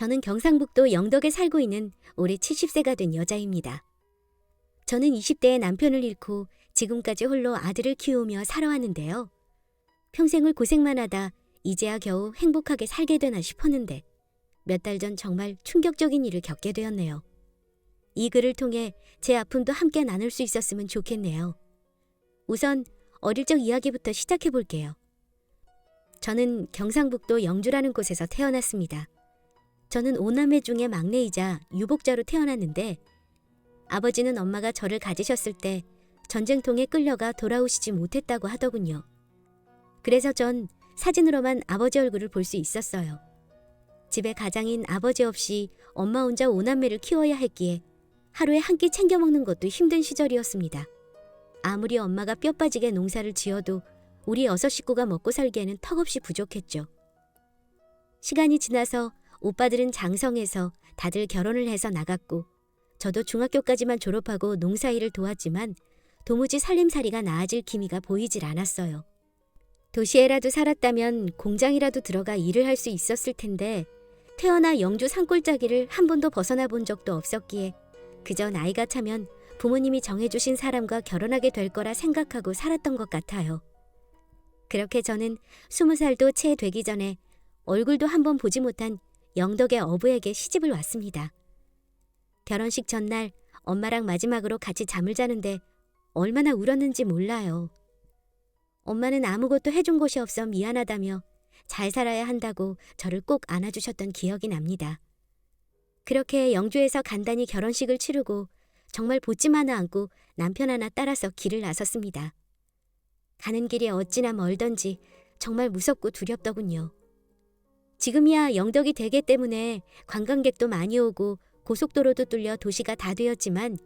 저는 경상북도 영덕에 살고 있는 올해 70세가 된 여자입니다. 저는 20대에 남편을 잃고 지금까지 홀로 아들을 키우며 살아왔는데요. 평생을 고생만 하다 이제야 겨우 행복하게 살게 되나 싶었는데 몇 달 전 정말 충격적인 일을 겪게 되었네요. 이 글을 통해 제 아픔도 함께 나눌 수 있었으면 좋겠네요. 우선 어릴 적 이야기부터 시작해 볼게요. 저는 경상북도 영주라는 곳에서 태어났습니다. 저는 5남매 중에 막내이자 유복자로 태어났는데 아버지는 엄마가 저를 가지셨을 때 전쟁통에 끌려가 돌아오시지 못했다고 하더군요. 그래서 전 사진으로만 아버지 얼굴을 볼 수 있었어요. 집에 가장인 아버지 없이 엄마 혼자 5남매를 키워야 했기에 하루에 한 끼 챙겨 먹는 것도 힘든 시절이었습니다. 아무리 엄마가 뼈 빠지게 농사를 지어도 우리 6식구가 먹고 살기에는 턱없이 부족했죠. 시간이 지나서 오빠들은 장성해서 다들 결혼을 해서 나갔고 저도 중학교까지만 졸업하고 농사일을 도왔지만 도무지 살림살이가 나아질 기미가 보이질 않았어요. 도시에라도 살았다면 공장이라도 들어가 일을 할 수 있었을 텐데 태어나 영주 산골짜기를 한 번도 벗어나 본 적도 없었기에 그저 나이가 차면 부모님이 정해주신 사람과 결혼하게 될 거라 생각하고 살았던 것 같아요. 그렇게 저는 20살도 채 되기 전에 얼굴도 한 번 보지 못한 영덕의 어부에게 시집을 왔습니다. 결혼식 전날 엄마랑 마지막으로 같이 잠을 자는데 얼마나 울었는지 몰라요. 엄마는 아무것도 해준 곳이 없어 미안하다며 잘 살아야 한다고 저를 꼭 안아주셨던 기억이 납니다. 그렇게 영주에서 간단히 결혼식을 치르고 정말 보찜 하나 안고 남편 하나 따라서 길을 나섰습니다. 가는 길이 어찌나 멀던지 정말 무섭고 두렵더군요. 지금이야 영덕이 대게 때문에 관광객도 많이 오고 고속도로도 뚫려 도시가 다 되었지만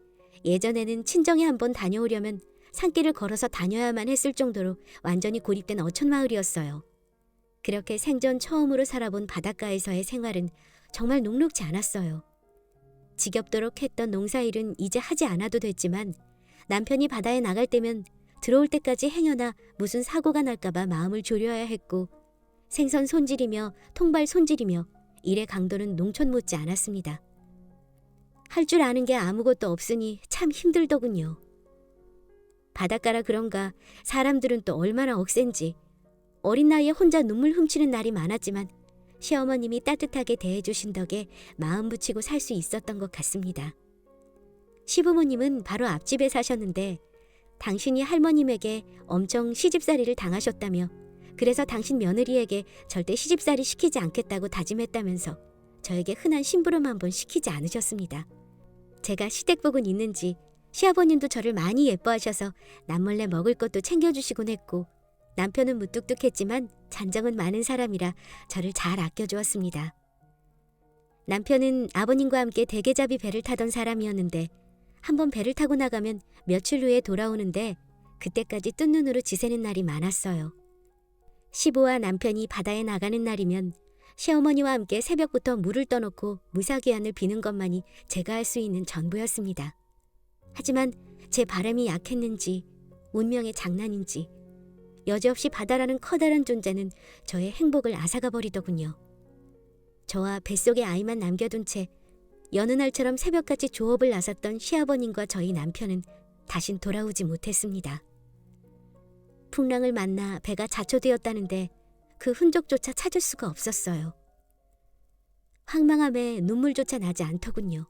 예전에는 친정에 한번 다녀오려면 산길을 걸어서 다녀야만 했을 정도로 완전히 고립된 어촌마을이었어요. 그렇게 생전 처음으로 살아본 바닷가에서의 생활은 정말 녹록지 않았어요. 지겹도록 했던 농사일은 이제 하지 않아도 됐지만 남편이 바다에 나갈 때면 들어올 때까지 행여나 무슨 사고가 날까봐 마음을 졸여야 했고 생선 손질이며 통발 손질이며 일의 강도는 농촌 못지 않았습니다. 할 줄 아는 게 아무것도 없으니 참 힘들더군요. 바닷가라 그런가 사람들은 또 얼마나 억센지 어린 나이에 혼자 눈물 훔치는 날이 많았지만 시어머님이 따뜻하게 대해주신 덕에 마음 붙이고 살 수 있었던 것 같습니다. 시부모님은 바로 앞집에 사셨는데 당신이 할머님에게 엄청 시집살이를 당하셨다며 그래서 당신 며느리에게 절대 시집살이 시키지 않겠다고 다짐했다면서 저에게 흔한 심부름 한번 시키지 않으셨습니다. 제가 시댁복은 있는지 시아버님도 저를 많이 예뻐하셔서 남몰래 먹을 것도 챙겨주시곤 했고 남편은 무뚝뚝했지만 잔정은 많은 사람이라 저를 잘 아껴주었습니다. 남편은 아버님과 함께 대게잡이 배를 타던 사람이었는데 한번 배를 타고 나가면 며칠 후에 돌아오는데 그때까지 뜬 눈으로 지새는 날이 많았어요. 시부와 남편이 바다에 나가는 날이면 시어머니와 함께 새벽부터 물을 떠놓고 무사귀환을 비는 것만이 제가 할 수 있는 전부였습니다. 하지만 제 바람이 약했는지 운명의 장난인지 여지없이 바다라는 커다란 존재는 저의 행복을 앗아가 버리더군요. 저와 뱃속에 아이만 남겨둔 채 여느 날처럼 새벽같이 조업을 나섰던 시아버님과 저희 남편은 다신 돌아오지 못했습니다. 풍랑을 만나 배가 자초되었다는데 그 흔적조차 찾을 수가 없었어요. 황망함에 눈물조차 나지 않더군요.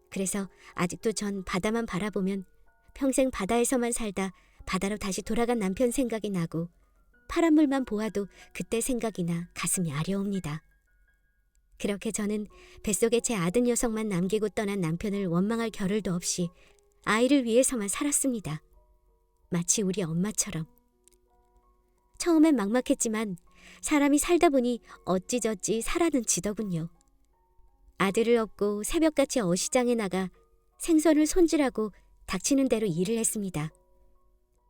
그래서 아직도 전 바다만 바라보면 평생 바다에서만 살다 바다로 다시 돌아간 남편 생각이 나고 파란 물만 보아도 그때 생각이 나 가슴이 아려옵니다. 그렇게 저는 뱃속에 제 아들 녀석만 남기고 떠난 남편을 원망할 겨를도 없이 아이를 위해서만 살았습니다. 마치 우리 엄마처럼. 처음엔 막막했지만 사람이 살다 보니 어찌저찌 살아는 지더군요. 아들을 얻고 새벽같이 어시장에 나가 생선을 손질하고 닥치는 대로 일을 했습니다.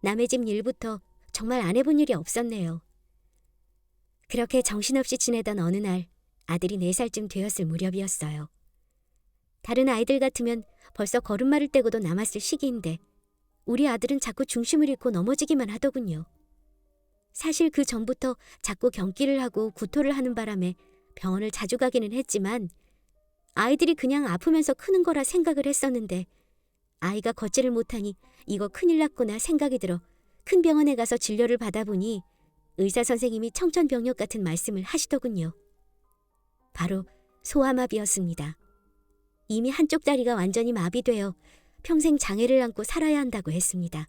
남의 집 일부터 정말 안 해본 일이 없었네요. 그렇게 정신없이 지내던 어느 날 아들이 4살쯤 되었을 무렵이었어요. 다른 아이들 같으면 벌써 걸음마를 떼고도 남았을 시기인데 우리 아들은 자꾸 중심을 잃고 넘어지기만 하더군요. 사실 그 전부터 자꾸 경기를 하고 구토를 하는 바람에 병원을 자주 가기는 했지만 아이들이 그냥 아프면서 크는 거라 생각을 했었는데 아이가 걷지를 못하니 이거 큰일 났구나 생각이 들어 큰 병원에 가서 진료를 받아보니 의사 선생님이 청천벽력 같은 말씀을 하시더군요. 바로 소아마비였습니다. 이미 한쪽 다리가 완전히 마비되어 평생 장애를 안고 살아야 한다고 했습니다.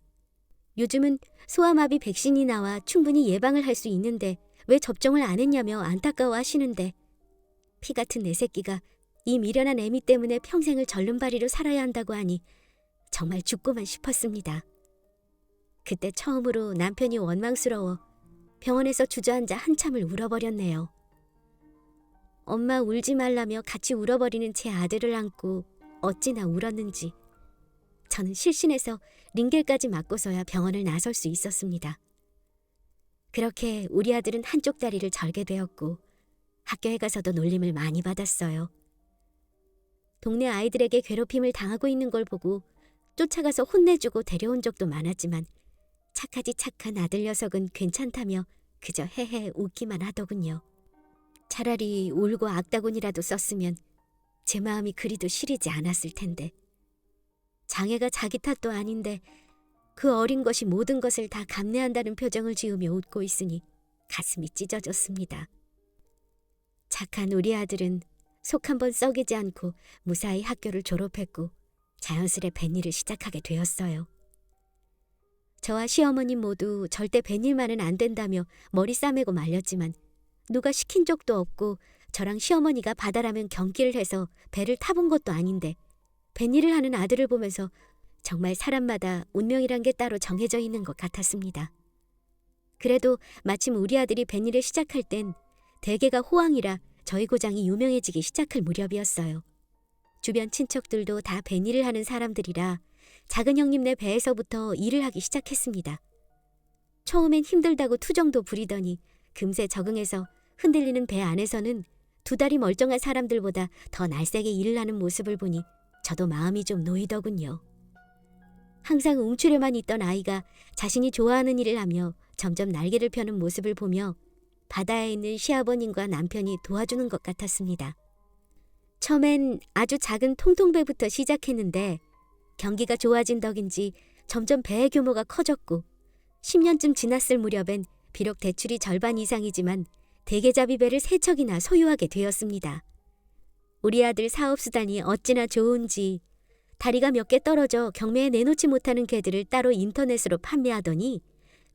요즘은 소아마비 백신이 나와 충분히 예방을 할 수 있는데 왜 접종을 안 했냐며 안타까워 하시는데 피 같은 내 새끼가 이 미련한 애미 때문에 평생을 절름발이로 살아야 한다고 하니 정말 죽고만 싶었습니다. 그때 처음으로 남편이 원망스러워 병원에서 주저앉아 한참을 울어버렸네요. 엄마 울지 말라며 같이 울어버리는 제 아들을 안고 어찌나 울었는지 저는 실신해서 링겔까지 맞고서야 병원을 나설 수 있었습니다. 그렇게 우리 아들은 한쪽 다리를 절게 되었고 학교에 가서도 놀림을 많이 받았어요. 동네 아이들에게 괴롭힘을 당하고 있는 걸 보고 쫓아가서 혼내주고 데려온 적도 많았지만 착하디 착한 아들 녀석은 괜찮다며 그저 헤헤 웃기만 하더군요. 차라리 울고 악다군이라도 썼으면 제 마음이 그리도 시리지 않았을 텐데. 장애가 자기 탓도 아닌데 그 어린 것이 모든 것을 다 감내한다는 표정을 지으며 웃고 있으니 가슴이 찢어졌습니다. 착한 우리 아들은 속 한번 썩이지 않고 무사히 학교를 졸업했고 자연스레 뱃일을 시작하게 되었어요. 저와 시어머님 모두 절대 뱃일만은 안 된다며 머리 싸매고 말렸지만 누가 시킨 적도 없고 저랑 시어머니가 바다라면 경기를 해서 배를 타본 것도 아닌데 뱃일을 하는 아들을 보면서 정말 사람마다 운명이란 게 따로 정해져 있는 것 같았습니다. 그래도 마침 우리 아들이 뱃일을 시작할 땐 대개가 호황이라 저희 고장이 유명해지기 시작할 무렵이었어요. 주변 친척들도 다 뱃일을 하는 사람들이라 작은 형님네 배에서부터 일을 하기 시작했습니다. 처음엔 힘들다고 투정도 부리더니 금세 적응해서 흔들리는 배 안에서는 두 다리 멀쩡한 사람들보다 더 날쌔게 일을 하는 모습을 보니 저도 마음이 좀 놓이더군요. 항상 웅추려만 있던 아이가 자신이 좋아하는 일을 하며 점점 날개를 펴는 모습을 보며 바다에 있는 시아버님과 남편이 도와주는 것 같았습니다. 처음엔 아주 작은 통통배부터 시작했는데 경기가 좋아진 덕인지 점점 배의 규모가 커졌고 10년쯤 지났을 무렵엔 비록 대출이 절반 이상이지만 대게잡이 배를 3척이나 소유하게 되었습니다. 우리 아들 사업수단이 어찌나 좋은지 다리가 몇 개 떨어져 경매에 내놓지 못하는 개들을 따로 인터넷으로 판매하더니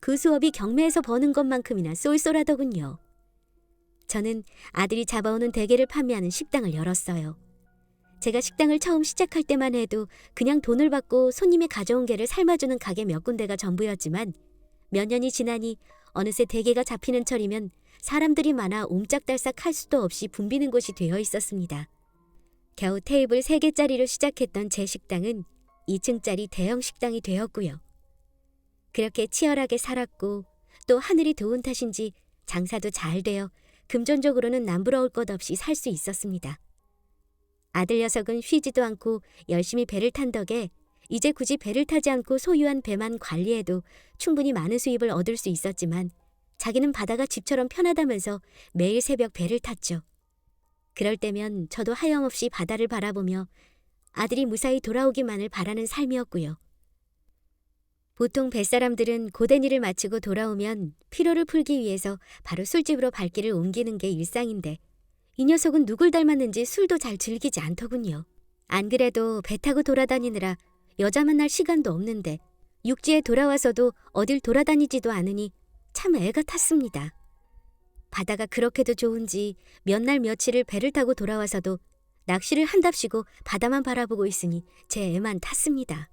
그 수업이 경매에서 버는 것만큼이나 쏠쏠하더군요. 저는 아들이 잡아오는 대게를 판매하는 식당을 열었어요. 제가 식당을 처음 시작할 때만 해도 그냥 돈을 받고 손님이 가져온 게를 삶아주는 가게 몇 군데가 전부였지만 몇 년이 지나니 어느새 대게가 잡히는 철이면 사람들이 많아 옴짝달싹 할 수도 없이 붐비는 곳이 되어 있었습니다. 겨우 테이블 3개짜리로 시작했던 제 식당은 2층짜리 대형 식당이 되었고요. 그렇게 치열하게 살았고 또 하늘이 도운 탓인지 장사도 잘 되어 금전적으로는 남부러울 것 없이 살 수 있었습니다. 아들 녀석은 쉬지도 않고 열심히 배를 탄 덕에 이제 굳이 배를 타지 않고 소유한 배만 관리해도 충분히 많은 수입을 얻을 수 있었지만 자기는 바다가 집처럼 편하다면서 매일 새벽 배를 탔죠. 그럴 때면 저도 하염없이 바다를 바라보며 아들이 무사히 돌아오기만을 바라는 삶이었고요. 보통 뱃사람들은 고된 일을 마치고 돌아오면 피로를 풀기 위해서 바로 술집으로 발길을 옮기는 게 일상인데 이 녀석은 누굴 닮았는지 술도 잘 즐기지 않더군요. 안 그래도 배 타고 돌아다니느라 여자 만날 시간도 없는데 육지에 돌아와서도 어딜 돌아다니지도 않으니 참 애가 탔습니다. 바다가 그렇게도 좋은지 몇 날 며칠을 배를 타고 돌아와서도 낚시를 한답시고 바다만 바라보고 있으니 제 애만 탔습니다.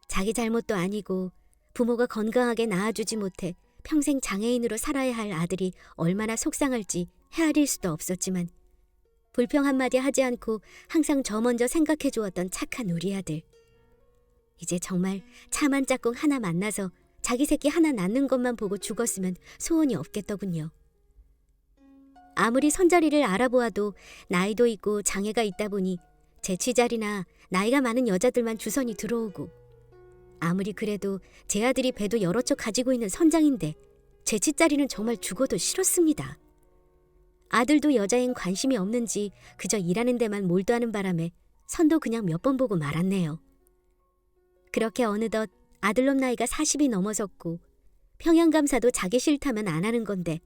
자기 잘못도 아니고 부모가 건강하게 낳아주지 못해 평생 장애인으로 살아야 할 아들이 얼마나 속상할지 헤아릴 수도 없었지만 불평 한마디 하지 않고 항상 저 먼저 생각해 주었던 착한 우리 아들. 이제 정말 참한 짝꿍 하나 만나서 자기 새끼 하나 낳는 것만 보고 죽었으면 소원이 없겠더군요. 아무리 선자리를 알아보아도 나이도 있고 장애가 있다 보니 제 취자리나 나이가 많은 여자들만 주선이 들어오고 아무리 그래도 제 아들이 배도 여러 척 가지고 있는 선장인데 제 치자리는 정말 죽어도 싫었습니다. 아들도 여자엔 관심이 없는지 그저 일하는 데만 몰두하는 바람에 선도 그냥 몇 번 보고 말았네요. 그렇게 어느덧 아들놈 나이가 40이 넘어섰고 평양감사도 자기 싫다면 안 하는 건데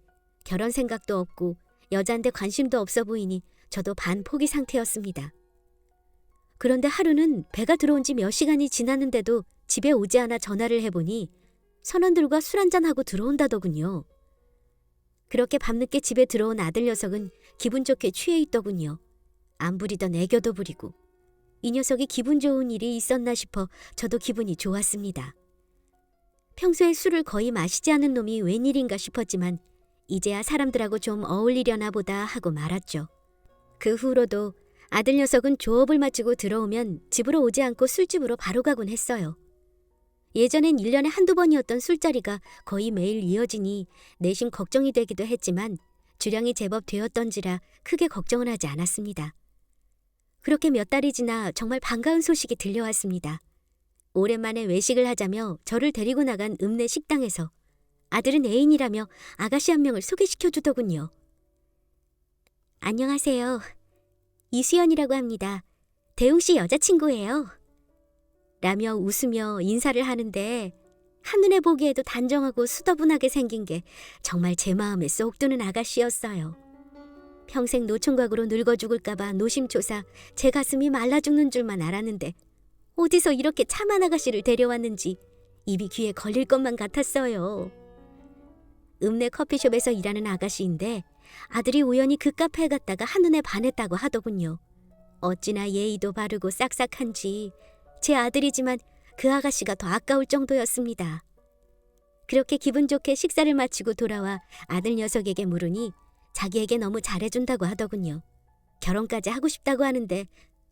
결혼 생각도 없고 여자한테 관심도 없어 보이니 저도 반포기 상태였습니다. 그런데 하루는 배가 들어온 지 몇 시간이 지났는데도 집에 오지 않아 전화를 해보니 선원들과 술 한잔하고 들어온다더군요. 그렇게 밤늦게 집에 들어온 아들 녀석은 기분 좋게 취해 있더군요. 안 부리던 애교도 부리고. 이 녀석이 기분 좋은 일이 있었나 싶어 저도 기분이 좋았습니다. 평소에 술을 거의 마시지 않은 놈이 웬일인가 싶었지만 이제야 사람들하고 좀 어울리려나 보다 하고 말았죠. 그 후로도 아들 녀석은 조업을 마치고 들어오면 집으로 오지 않고 술집으로 바로 가곤 했어요. 예전엔 1년에 한두 번이었던 술자리가 거의 매일 이어지니 내심 걱정이 되기도 했지만 주량이 제법 되었던지라 크게 걱정은 하지 않았습니다. 그렇게 몇 달이 지나 정말 반가운 소식이 들려왔습니다. 오랜만에 외식을 하자며 저를 데리고 나간 읍내 식당에서 아들은 애인이라며 아가씨 한 명을 소개시켜 주더군요. 안녕하세요. 이수연이라고 합니다. 대웅 씨 여자친구예요. 라며 웃으며 인사를 하는데 한눈에 보기에도 단정하고 수더분하게 생긴 게 정말 제 마음에 쏙 드는 아가씨였어요. 평생 노총각으로 늙어 죽을까봐 노심초사 제 가슴이 말라 죽는 줄만 알았는데 어디서 이렇게 참한 아가씨를 데려왔는지 입이 귀에 걸릴 것만 같았어요. 읍내 커피숍에서 일하는 아가씨인데 아들이 우연히 그 카페에 갔다가 한눈에 반했다고 하더군요. 어찌나 예의도 바르고 싹싹한지 제 아들이지만 그 아가씨가 더 아까울 정도였습니다. 그렇게 기분 좋게 식사를 마치고 돌아와 아들 녀석에게 물으니 자기에게 너무 잘해준다고 하더군요. 결혼까지 하고 싶다고 하는데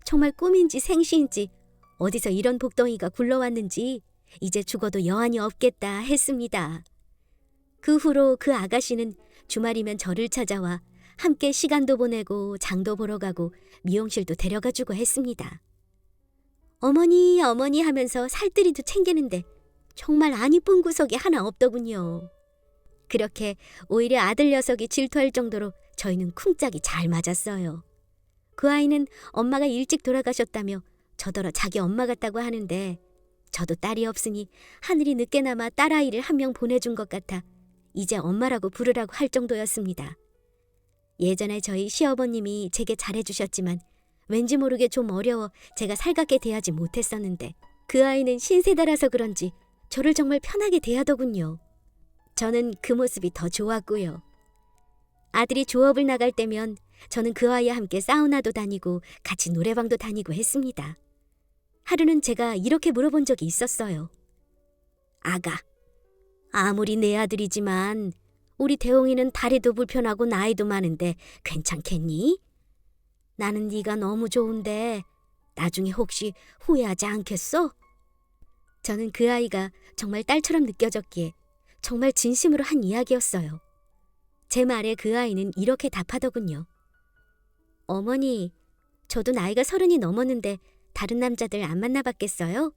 정말 꿈인지 생시인지 어디서 이런 복덩이가 굴러왔는지 이제 죽어도 여한이 없겠다 했습니다. 그 후로 그 아가씨는 주말이면 저를 찾아와 함께 시간도 보내고 장도 보러 가고 미용실도 데려가주고 했습니다. 어머니 어머니 하면서 살뜰이도 챙기는데 정말 안 이쁜 구석이 하나 없더군요. 그렇게 오히려 아들 녀석이 질투할 정도로 저희는 쿵짝이 잘 맞았어요. 그 아이는 엄마가 일찍 돌아가셨다며 저더러 자기 엄마 같다고 하는데 저도 딸이 없으니 하늘이 늦게나마 딸아이를 한 명 보내준 것 같아 이제 엄마라고 부르라고 할 정도였습니다. 예전에 저희 시어머님이 제게 잘해주셨지만 왠지 모르게 좀 어려워 제가 살갑게 대하지 못했었는데 그 아이는 신세대라서 그런지 저를 정말 편하게 대하더군요. 저는 그 모습이 더 좋았고요. 아들이 조업을 나갈 때면 저는 그 아이와 함께 사우나도 다니고 같이 노래방도 다니고 했습니다. 하루는 제가 이렇게 물어본 적이 있었어요. 아가, 아무리 내 아들이지만 우리 대홍이는 다리도 불편하고 나이도 많은데 괜찮겠니? 나는 네가 너무 좋은데 나중에 혹시 후회하지 않겠어? 저는 그 아이가 정말 딸처럼 느껴졌기에 정말 진심으로 한 이야기였어요. 제 말에 그 아이는 이렇게 답하더군요. 어머니, 저도 나이가 30이 넘었는데 다른 남자들 안 만나봤겠어요?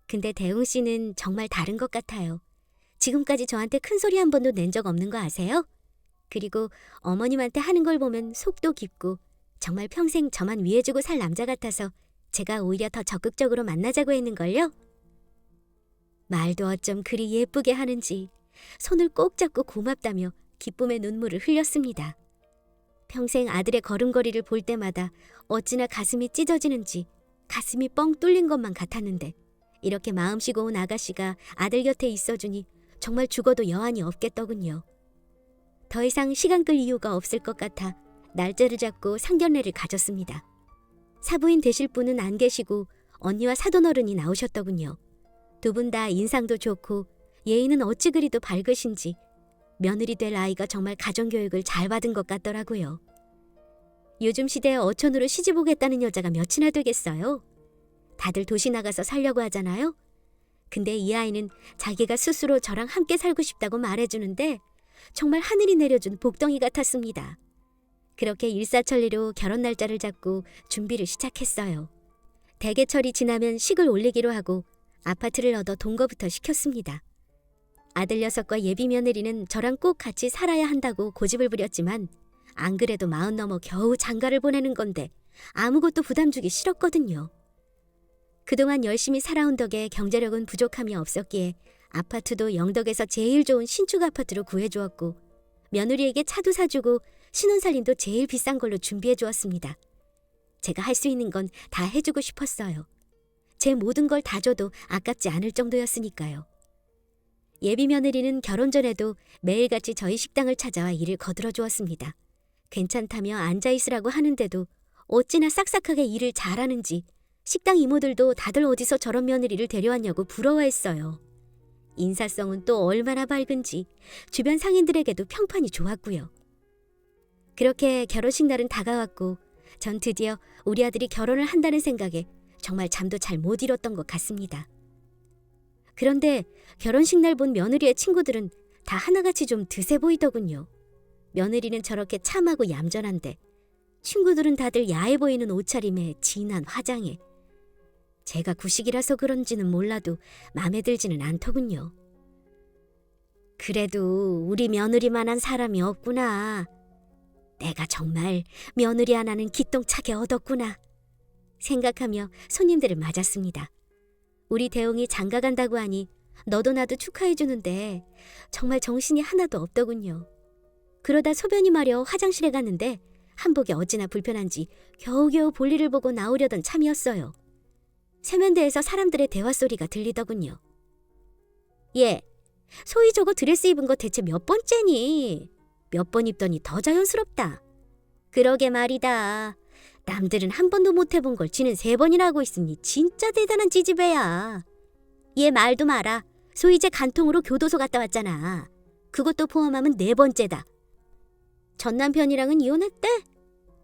근데 대웅 씨는 정말 다른 것 같아요. 지금까지 저한테 큰 소리 한 번도 낸 적 없는 거 아세요? 그리고 어머님한테 하는 걸 보면 속도 깊고 정말 평생 저만 위해주고 살 남자 같아서 제가 오히려 더 적극적으로 만나자고 했는걸요? 말도 어쩜 그리 예쁘게 하는지 손을 꼭 잡고 고맙다며 기쁨의 눈물을 흘렸습니다. 평생 아들의 걸음걸이를 볼 때마다 어찌나 가슴이 찢어지는지 가슴이 뻥 뚫린 것만 같았는데 이렇게 마음씨 고운 아가씨가 아들 곁에 있어주니 정말 죽어도 여한이 없겠더군요. 더 이상 시간 끌 이유가 없을 것 같아 날짜를 잡고 상견례를 가졌습니다. 사부인 되실 분은 안 계시고 언니와 사돈어른이 나오셨더군요. 두 분 다 인상도 좋고 예의는 어찌 그리도 밝으신지 며느리 될 아이가 정말 가정교육을 잘 받은 것 같더라고요. 요즘 시대에 어촌으로 시집 오겠다는 여자가 몇이나 되겠어요? 다들 도시 나가서 살려고 하잖아요? 근데 이 아이는 자기가 스스로 저랑 함께 살고 싶다고 말해주는데 정말 하늘이 내려준 복덩이 같았습니다. 그렇게 일사천리로 결혼 날짜를 잡고 준비를 시작했어요. 대개철이 지나면 식을 올리기로 하고 아파트를 얻어 동거부터 시켰습니다. 아들 녀석과 예비 며느리는 저랑 꼭 같이 살아야 한다고 고집을 부렸지만 안 그래도 40 넘어 겨우 장가를 보내는 건데 아무것도 부담 주기 싫었거든요. 그동안 열심히 살아온 덕에 경제력은 부족함이 없었기에 아파트도 영덕에서 제일 좋은 신축 아파트로 구해주었고 며느리에게 차도 사주고 신혼살림도 제일 비싼 걸로 준비해주었습니다. 제가 할 수 있는 건 다 해주고 싶었어요. 제 모든 걸 다 줘도 아깝지 않을 정도였으니까요. 예비 며느리는 결혼 전에도 매일같이 저희 식당을 찾아와 일을 거들어 주었습니다. 괜찮다며 앉아있으라고 하는데도 어찌나 싹싹하게 일을 잘하는지 식당 이모들도 다들 어디서 저런 며느리를 데려왔냐고 부러워했어요. 인사성은 또 얼마나 밝은지 주변 상인들에게도 평판이 좋았고요. 그렇게 결혼식 날은 다가왔고 전 드디어 우리 아들이 결혼을 한다는 생각에 정말 잠도 잘 못 이뤘던 것 같습니다. 그런데 결혼식 날 본 며느리의 친구들은 다 하나같이 좀 드세 보이더군요. 며느리는 저렇게 참하고 얌전한데 친구들은 다들 야해 보이는 옷차림에 진한 화장에 제가 구식이라서 그런지는 몰라도 마음에 들지는 않더군요. 그래도 우리 며느리만한 사람이 없구나. 내가 정말 며느리 하나는 기똥차게 얻었구나. 생각하며 손님들을 맞았습니다. 우리 대웅이 장가 간다고 하니 너도 나도 축하해주는데 정말 정신이 하나도 없더군요. 그러다 소변이 마려 화장실에 갔는데 한복이 어찌나 불편한지 겨우겨우 볼일을 보고 나오려던 참이었어요. 세면대에서 사람들의 대화 소리가 들리더군요. 얘, 소희 저거 드레스 입은 거 대체 몇 번째니? 몇 번 입더니 더 자연스럽다. 그러게 말이다. 남들은 한 번도 못 해본 걸 지는 3번이나 하고 있으니 진짜 대단한 찌지배야. 얘 말도 마라. 소희제 간통으로 교도소 갔다 왔잖아. 그것도 포함하면 4번째다. 전 남편이랑은 이혼했대?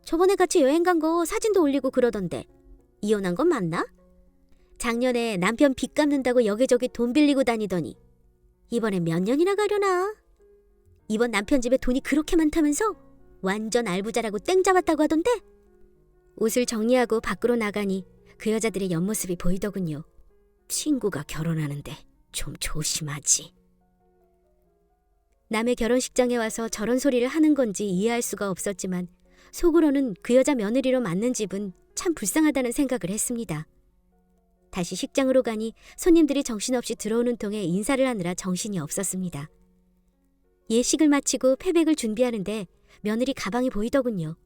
저번에 같이 여행 간 거 사진도 올리고 그러던데 이혼한 건 맞나? 작년에 남편 빚 갚는다고 여기저기 돈 빌리고 다니더니 이번엔 몇 년이나 가려나? 이번 남편 집에 돈이 그렇게 많다면서? 완전 알부자라고 땡 잡았다고 하던데? 옷을 정리하고 밖으로 나가니 그 여자들의 옆모습이 보이더군요. 친구가 결혼하는데 좀 조심하지. 남의 결혼식장에 와서 저런 소리를 하는 건지 이해할 수가 없었지만 속으로는 그 여자 며느리로 맞는 집은 참 불쌍하다는 생각을 했습니다. 다시 식장으로 가니 손님들이 정신없이 들어오는 통에 인사를 하느라 정신이 없었습니다. 예식을 마치고 패백을 준비하는데 며느리 가방이 보이더군요.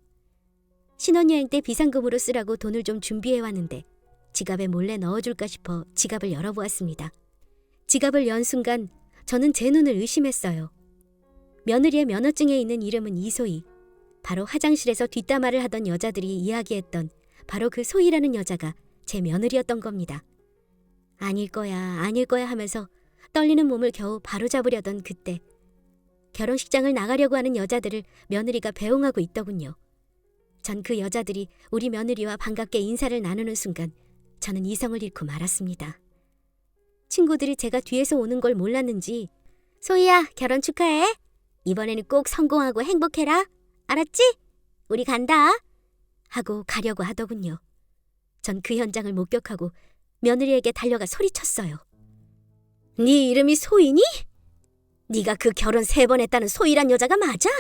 신혼여행 때 비상금으로 쓰라고 돈을 좀 준비해왔는데 지갑에 몰래 넣어줄까 싶어 지갑을 열어보았습니다. 지갑을 연 순간 저는 제 눈을 의심했어요. 며느리의 면허증에 있는 이름은 이소희. 바로 화장실에서 뒷담화를 하던 여자들이 이야기했던 바로 그 소희라는 여자가 제 며느리였던 겁니다. 아닐 거야, 아닐 거야 하면서 떨리는 몸을 겨우 바로잡으려던 그때 결혼식장을 나가려고 하는 여자들을 며느리가 배웅하고 있더군요. 전 그 여자들이 우리 며느리와 반갑게 인사를 나누는 순간 저는 이성을 잃고 말았습니다. 친구들이 제가 뒤에서 오는 걸 몰랐는지 소희야, 결혼 축하해. 이번에는 꼭 성공하고 행복해라. 알았지? 우리 간다. 하고 가려고 하더군요. 전 그 현장을 목격하고 며느리에게 달려가 소리쳤어요. 네 이름이 소희니? 네가 그 결혼 3번 했다는 소희란 여자가 맞아?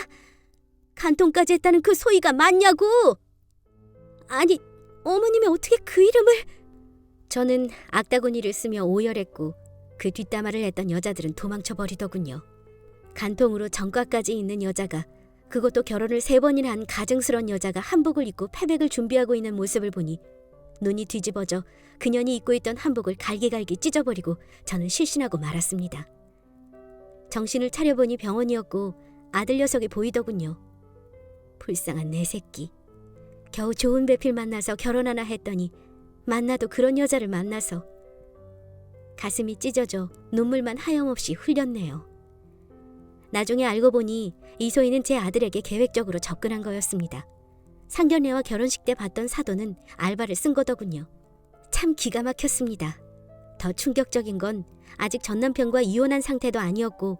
간통까지 했다는 그 소희가 맞냐고? 아니, 어머님이 어떻게 그 이름을... 저는 악다구니를 쓰며 오열했고 그 뒷담화를 했던 여자들은 도망쳐버리더군요. 간통으로 전과까지 있는 여자가, 그것도 결혼을 3번이나 한 가증스러운 여자가 한복을 입고 패백을 준비하고 있는 모습을 보니 눈이 뒤집어져 그년이 입고 있던 한복을 갈기갈기 찢어버리고 저는 실신하고 말았습니다. 정신을 차려보니 병원이었고 아들 녀석이 보이더군요. 불쌍한 내 새끼. 겨우 좋은 배필 만나서 결혼 하나 했더니 만나도 그런 여자를 만나서 가슴이 찢어져 눈물만 하염없이 흘렸네요. 나중에 알고 보니 이소희는 제 아들에게 계획적으로 접근한 거였습니다. 상견례와 결혼식 때 봤던 사도는 알바를 쓴 거더군요. 참 기가 막혔습니다. 더 충격적인 건 아직 전 남편과 이혼한 상태도 아니었고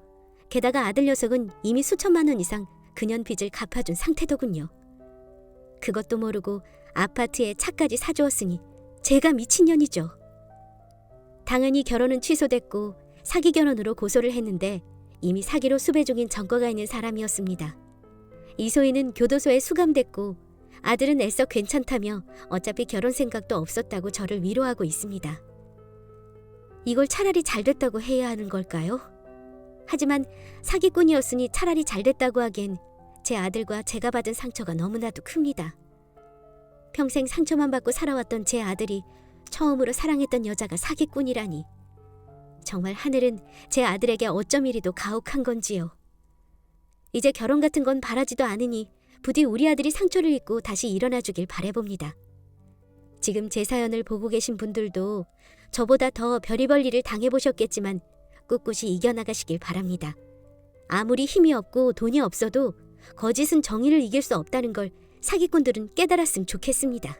게다가 아들 녀석은 이미 수천만 원 이상 그년 빚을 갚아준 상태더군요. 그것도 모르고 아파트에 차까지 사주었으니 제가 미친년이죠. 당연히 결혼은 취소됐고 사기 결혼으로 고소를 했는데 이미 사기로 수배 중인 전과가 있는 사람이었습니다. 이소희는 교도소에 수감됐고 아들은 애써 괜찮다며 어차피 결혼 생각도 없었다고 저를 위로하고 있습니다. 이걸 차라리 잘 됐다고 해야 하는 걸까요? 하지만 사기꾼이었으니 차라리 잘 됐다고 하기엔 제 아들과 제가 받은 상처가 너무나도 큽니다. 평생 상처만 받고 살아왔던 제 아들이 처음으로 사랑했던 여자가 사기꾼이라니. 정말 하늘은 제 아들에게 어쩜 이리도 가혹한 건지요. 이제 결혼 같은 건 바라지도 않으니 부디 우리 아들이 상처를 입고 다시 일어나 주길 바라봅니다. 지금 제 사연을 보고 계신 분들도 저보다 더 별의별 일을 당해보셨겠지만 꿋꿋이 이겨나가시길 바랍니다. 아무리 힘이 없고 돈이 없어도 거짓은 정의를 이길 수 없다는 걸 사기꾼들은 깨달았으면 좋겠습니다.